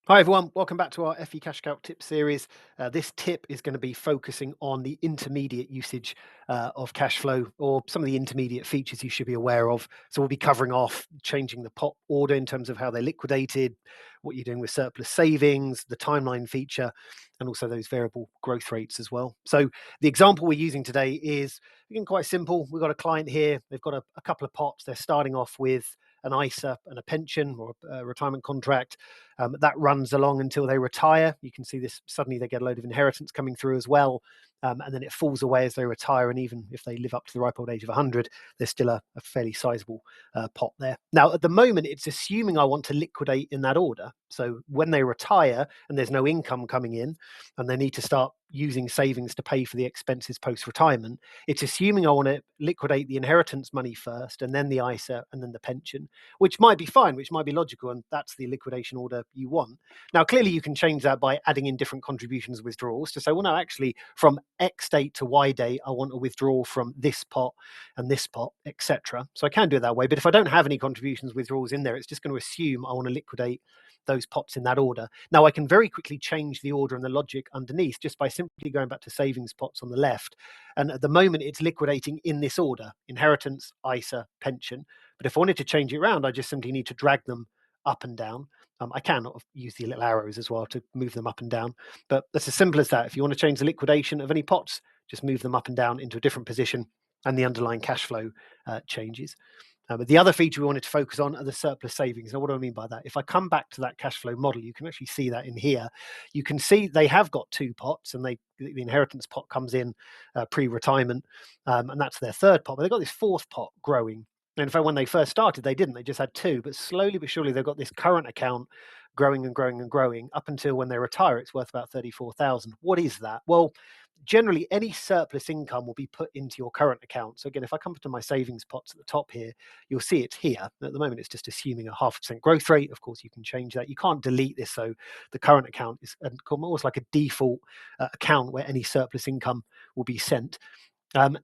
Hi everyone, welcome back to our FE CashCalc tip series. This tip is going to be focusing on the intermediate usage of Cashflow, or some of the intermediate features you should be aware of. So we'll be covering off changing the pot order in terms of how they're liquidated, what you're doing with surplus savings, the timeline feature, and also those variable growth rates as well. So the example we're using today is, again, quite simple. We've got a client here. They've got a couple of pots. They're starting off with an ISA and a pension, or a retirement contract. That runs along until they retire. You can see this, suddenly they get a load of inheritance coming through as well. And then it falls away as they retire. And even if they live up to the ripe old age of 100, there's still a fairly sizable pot there. Now, at the moment, it's assuming I want to liquidate in that order. So when they retire and there's no income coming in and they need to start using savings to pay for the expenses post retirement, it's assuming I want to liquidate the inheritance money first and then the ISA and then the pension, which might be fine, which might be logical. And that's the liquidation order you want. Now, clearly, you can change that by adding in different contributions, withdrawals, to say, well, no, actually, from X date to Y date, I want a withdrawal from this pot and this pot, etc. So I can do it that way. But if I don't have any contributions, withdrawals in there, it's just going to assume I want to liquidate those pots in that order. Now, I can very quickly change the order and the logic underneath just by simply going back to savings pots on the left. And at the moment, it's liquidating in this order: inheritance, ISA, pension. But if I wanted to change it around, I just simply need to drag them up and down. I can use the little arrows as well to move them up and down, but that's as simple as that. If you want to change the liquidation of any pots, just move them up and down into a different position, and the underlying cash flow changes. But the other feature we wanted to focus on are the surplus savings. Now, what do I mean by that? If I come back to that cash flow model, you can actually see that in here. You can see they have got two pots, and the inheritance pot comes in pre-retirement, and that's their third pot. But they've got this fourth pot growing. And in fact, when they first started, they didn't. They just had two. But slowly but surely, they've got this current account growing and growing and growing up until when they retire, it's worth about 34,000. What is that? Well, generally, any surplus income will be put into your current account. So again, if I come to my savings pots at the top here, you'll see it's here. At the moment, it's just assuming a 0.5% growth rate. Of course, you can change that. You can't delete this. So the current account is almost like a default account where any surplus income will be sent.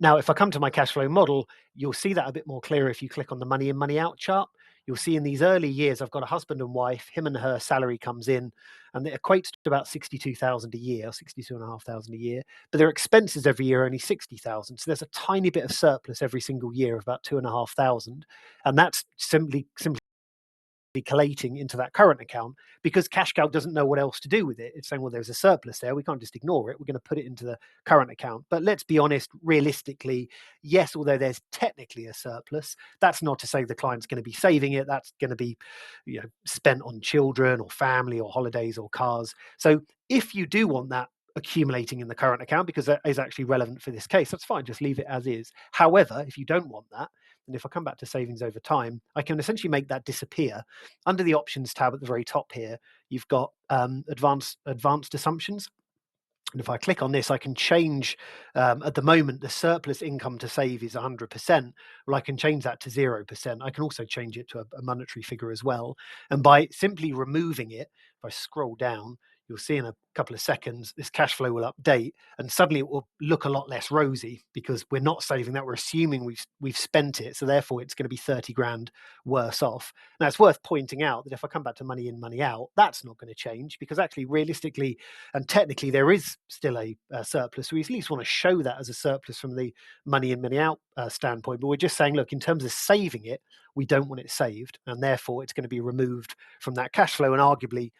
Now, if I come to my cash flow model, you'll see that a bit more clear if you click on the money in, money out chart. You'll see in these early years, I've got a husband and wife, him and her salary comes in, and it equates to about 62,000 a year, 62,500 a year. But their expenses every year are only 60,000. So there's a tiny bit of surplus every single year of about 2,500. And that's simply collating into that current account, because CashCalc doesn't know what else to do with it. It's saying, well, there's a surplus there. We can't just ignore it. We're going to put it into the current account. But let's be honest, realistically, yes, although there's technically a surplus, that's not to say the client's going to be saving it. That's going to be, spent on children or family or holidays or cars. So if you do want that accumulating in the current account, because that is actually relevant for this case, that's fine. Just leave it as is. However, if you don't want that, and if I come back to savings over time, I can essentially make that disappear. Under the options tab at the very top here, you've got advanced assumptions. And if I click on this, I can change. At the moment, the surplus income to save is 100%. Well, I can change that to 0%. I can also change it to a monetary figure as well. And by simply removing it, if I scroll down, you'll see in a couple of seconds, this cash flow will update, and suddenly it will look a lot less rosy, because we're not saving that. We're assuming we've spent it. So therefore, it's going to be 30 grand worse off. Now, it's worth pointing out that if I come back to money in, money out, that's not going to change, because actually, realistically, and technically, there is still a surplus. We at least want to show that as a surplus from the money in, money out standpoint. But we're just saying, look, in terms of saving it, we don't want it saved, and therefore it's going to be removed from that cash flow and arguably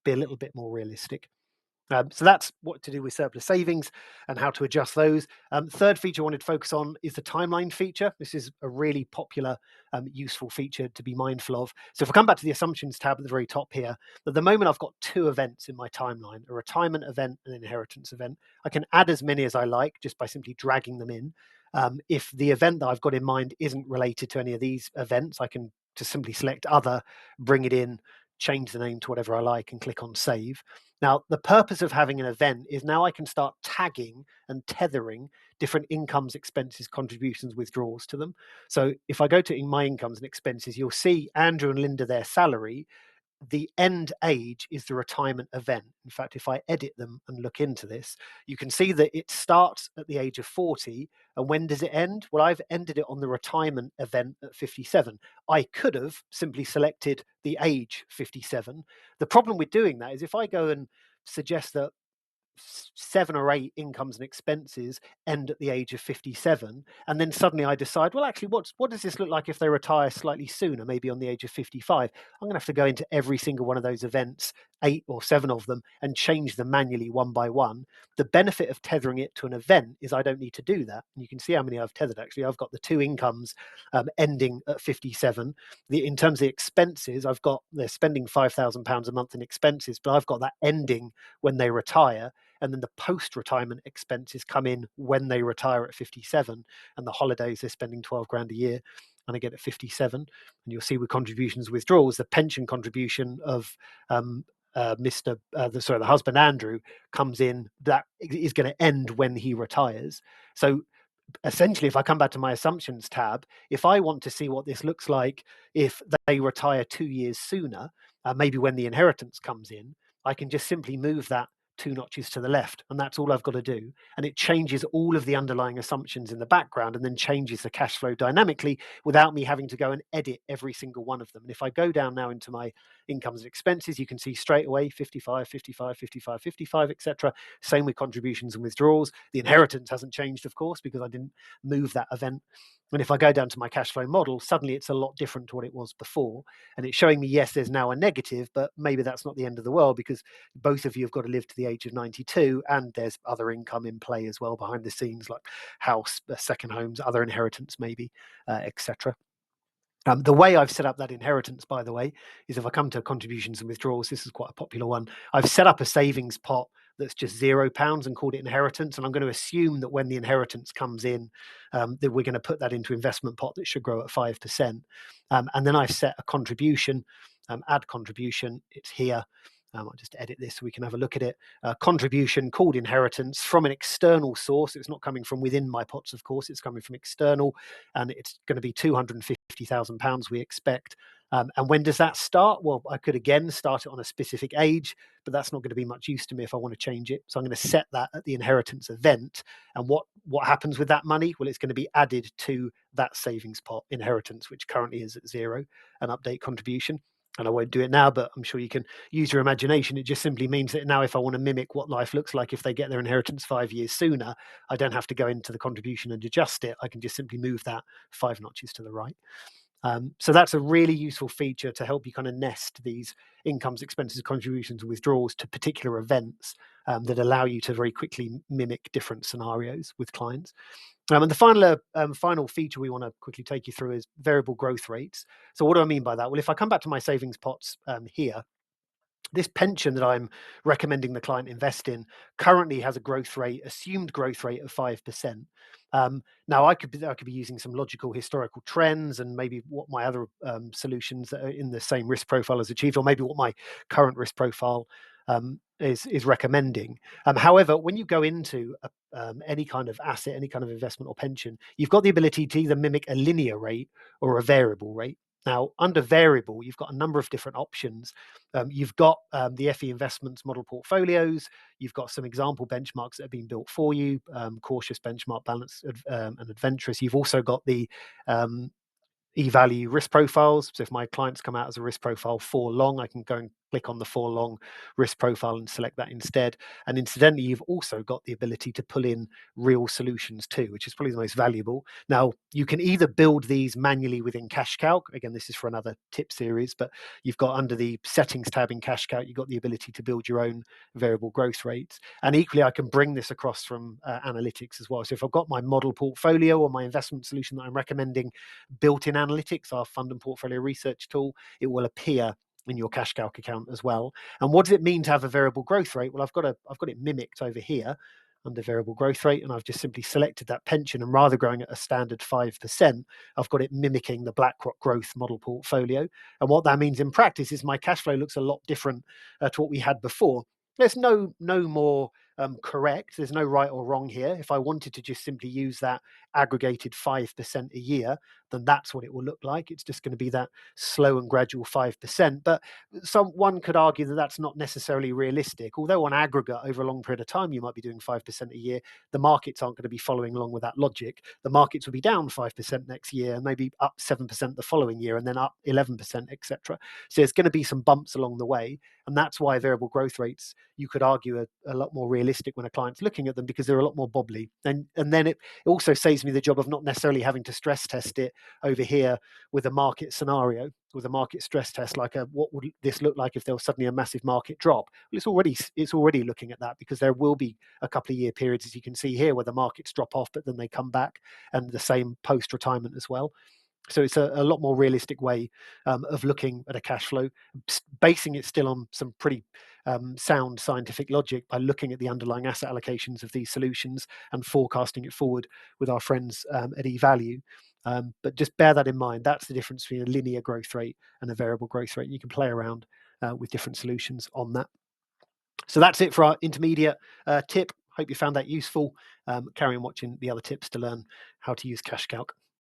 be a little bit more realistic. So that's what to do with surplus savings and how to adjust those. Third feature I wanted to focus on is the timeline feature. This is a really popular, useful feature to be mindful of. So if I come back to the assumptions tab at the very top here, at the moment I've got two events in my timeline: a retirement event and an inheritance event. I can add as many as I like just by simply dragging them in. If the event that I've got in mind isn't related to any of these events, I can just simply select other, bring it in, change the name to whatever I like, and click on save. Now, the purpose of having an event is now I can start tagging and tethering different incomes, expenses, contributions, withdrawals to them. So if I go to my incomes and expenses, you'll see Andrew and Linda, their salary the end age is the retirement event. In fact, if I edit them and look into this, you can see that it starts at the age of 40. And when does it end? Well, I've ended it on the retirement event at 57. I could have simply selected the age 57. The problem with doing that is if I go and suggest that 7 or 8 incomes and expenses end at the age of 57, and then suddenly I decide, well, actually, what does this look like if they retire slightly sooner, maybe on the age of 55? I'm going to have to go into every single one of those events, 8 or 7 of them, and change them manually one by one. The benefit of tethering it to an event is I don't need to do that. And you can see how many I've tethered. Actually, I've got the 2 incomes ending at 57. In terms of the expenses, they're spending £5,000 a month in expenses, but I've got that ending when they retire. And then the post-retirement expenses come in when they retire at 57, and the holidays, they're spending 12 grand a year, and I get at 57. And you'll see with contributions withdrawals, the pension contribution of the husband Andrew comes in, that is going to end when he retires. So essentially, if I come back to my assumptions tab, if I want to see what this looks like if they retire 2 years sooner, maybe when the inheritance comes in, I can just simply move that 2 notches to the left, and that's all I've got to do. And it changes all of the underlying assumptions in the background and then changes the cash flow dynamically without me having to go and edit every single one of them. And if I go down now into my incomes and expenses, you can see straight away 55, 55, 55, 55, etc. Same with contributions and withdrawals. The inheritance hasn't changed, of course, because I didn't move that event. And if I go down to my cash flow model, suddenly it's a lot different to what it was before. And it's showing me, yes, there's now a negative, but maybe that's not the end of the world, because both of you have got to live to the age of 92, and there's other income in play as well behind the scenes, like house, second homes, other inheritance maybe, etc. The way I've set up that inheritance, by the way, is if I come to contributions and withdrawals, this is quite a popular one. I've set up a savings pot that's just £0 and called it inheritance. And I'm going to assume that when the inheritance comes in, that we're going to put that into investment pot that should grow at 5%. And then I've set a contribution, add contribution. It's here. I'll just edit this so we can have a look at it. Contribution called inheritance from an external source. It's not coming from within my pots, of course. It's coming from external, and it's going to be £250,000 we expect. And when does that start? Well, I could again start it on a specific age, but that's not going to be much use to me if I want to change it. So I'm going to set that at the inheritance event. And what happens with that money? Well, it's going to be added to that savings pot inheritance, which currently is at 0, an update contribution. And I won't do it now, but I'm sure you can use your imagination. It just simply means that now if I want to mimic what life looks like if they get their inheritance 5 years sooner, I don't have to go into the contribution and adjust it. I can just simply move that 5 notches to the right. So that's a really useful feature to help you kind of nest these incomes, expenses, contributions, and withdrawals to particular events that allow you to very quickly mimic different scenarios with clients. And the final feature we want to quickly take you through is variable growth rates. So what do I mean by that? Well, if I come back to my savings pots here, this pension that I'm recommending the client invest in currently has a assumed growth rate of 5%. Now I could be using some logical historical trends and maybe what my other solutions that are in the same risk profile has achieved, or maybe what my current risk profile is recommending. However, when you go into any kind of asset, any kind of investment or pension, you've got the ability to either mimic a linear rate or a variable rate. Now, under variable, you've got a number of different options. You've got the FE Investments model portfolios. You've got some example benchmarks that have been built for you, cautious, benchmark, balanced, and adventurous. You've also got the e-value risk profiles. So if my clients come out as a risk profile 4 long, I can go and click on the 4 long risk profile and select that instead. And incidentally, you've also got the ability to pull in real solutions too, which is probably the most valuable. Now, you can either build these manually within CashCalc. Again, this is for another tip series, but you've got under the settings tab in CashCalc, you've got the ability to build your own variable growth rates. And equally, I can bring this across from analytics as well. So if I've got my model portfolio or my investment solution that I'm recommending built in analytics, our fund and portfolio research tool, it will appear in your CashCalc account as well. And what does it mean to have a variable growth rate? Well, I've got it mimicked over here under variable growth rate, and I've just simply selected that pension, and rather growing at a standard 5%, I've got it mimicking the BlackRock growth model portfolio. And what that means in practice is my cash flow looks a lot different to what we had before. There's no more correct. There's no right or wrong here. If I wanted to just simply use that aggregated 5% a year, then that's what it will look like. It's just going to be that slow and gradual 5%. But one could argue that that's not necessarily realistic. Although on aggregate over a long period of time, you might be doing 5% a year, the markets aren't going to be following along with that logic. The markets will be down 5% next year, maybe up 7% the following year, and then up 11%, etc. So there's going to be some bumps along the way. And that's why variable growth rates, you could argue, are a lot more realistic when a client's looking at them, because they're a lot more bobbly. And then it also saves me the job of not necessarily having to stress test it over here with a market scenario, with a market stress test, like what would this look like if there was suddenly a massive market drop? Well, it's already looking at that, because there will be a couple of year periods, as you can see here, where the markets drop off, but then they come back, and the same post retirement as well. So it's a lot more realistic way of looking at a cash flow, basing it still on some pretty sound scientific logic by looking at the underlying asset allocations of these solutions and forecasting it forward with our friends at eValue. But just bear that in mind. That's the difference between a linear growth rate and a variable growth rate. You can play around with different solutions on that. So that's it for our intermediate tip. Hope you found that useful. Carry on watching the other tips to learn how to use CashCalc.